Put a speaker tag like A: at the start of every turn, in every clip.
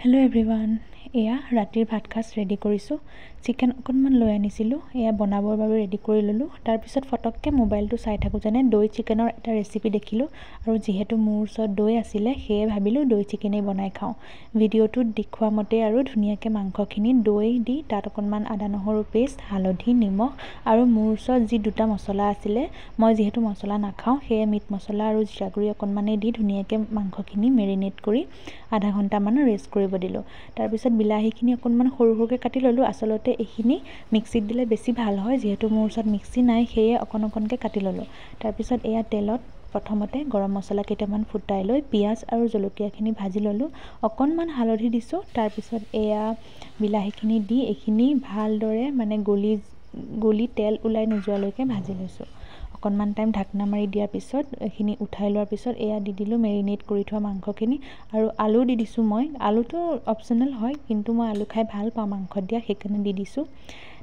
A: Hello' everyone, এয়া ৰাতিৰ ভাত সাজ ৰেডি কৰিছোঁ। চিকেন অকণমান লৈ আনিছিলোঁ, এয়া বনাবৰ বাবে ৰেডি কৰি ল'লোঁ। তাৰপিছত ফটককৈ মোবাইলটো চাই থাকোঁতেনে দৈ চিকেনৰ এটা ৰেচিপি দেখিলোঁ আৰু যিহেতু মোৰ ওচৰত দৈ আছিলে সেয়ে ভাবিলোঁ দৈ চিকেনেই বনাই খাওঁ। ভিডিঅ'টোত দেখুওৱা মতে আৰু ধুনীয়াকৈ মাংসখিনি দৈ দি তাত অকণমান আদা নহৰু পেষ্ট, হালধি, নিমখ আৰু মোৰ ওচৰত যি দুটা মছলা আছিলে, মই যিহেতু মছলা নাখাওঁ সেয়ে মিট মছলা আৰু জিৰা গুড়ি অকণমানেই দি ধুনীয়াকৈ মাংসখিনি মেৰিনেট কৰি আধা ঘণ্টামান ৰেষ্ট কৰিব দিলোঁ। তাৰপিছত বিলাহীখিনি অকণমান সৰু সৰুকৈ কাটি ল'লোঁ। আচলতে এইখিনি মিক্সিত দিলে বেছি ভাল হয়, যিহেতু মোৰ ওচৰত মিক্সি নাই সেয়ে অকণকৈ কাটি ল'লোঁ। তাৰপিছত এয়া তেলত প্ৰথমতে গৰম মছলা কেইটামান ফুটাই লৈ পিঁয়াজ আৰু জলকীয়াখিনি ভাজি ল'লোঁ। অকণমান হালধি দিছোঁ। তাৰপিছত এয়া বিলাহীখিনি দি এইখিনি ভালদৰে গলি তেল ওলাই নোযোৱালৈকে ভাজি লৈছোঁ। অকণমান টাইম ঢাকনা মাৰি দিয়াৰ পিছত এইখিনি উঠাই লোৱাৰ পিছত এয়া দি দিলোঁ মেৰিনেট কৰি থোৱা মাংসখিনি আৰু আলু দি দিছোঁ। মই আলুটো অপশ্যনেল হয়, কিন্তু মই আলু খাই ভাল পাওঁ মাংসত দিয়া, সেইকাৰণে দি দিছোঁ।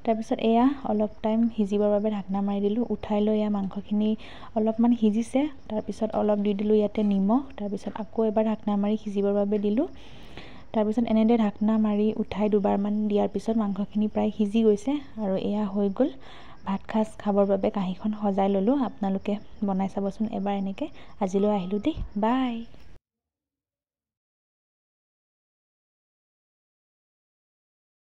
A: তাৰপিছত এয়া অলপ টাইম সিজিবৰ বাবে ঢাকনা মাৰি দিলোঁ। উঠাই লৈ এয়া মাংসখিনি অলপমান সিজিছে। তাৰপিছত অলপ দি দিলোঁ ইয়াতে নিমখ। তাৰপিছত আকৌ এবাৰ ঢাকনা মাৰি সিজিবৰ বাবে দিলোঁ। তাৰপিছত এনেদৰে ঢাকনা মাৰি উঠাই দুবাৰমান দিয়াৰ পিছত মাংসখিনি প্ৰায় সিজি গৈছে আৰু এয়া হৈ গ'ল। ভাত সাজ খাবৰ বাবে কাঁহীখন সজাই ল'লোঁ। আপোনালোকে বনাই চাবচোন এবাৰ এনেকৈ। আজিলৈ আহিলোঁ দেই, বাই।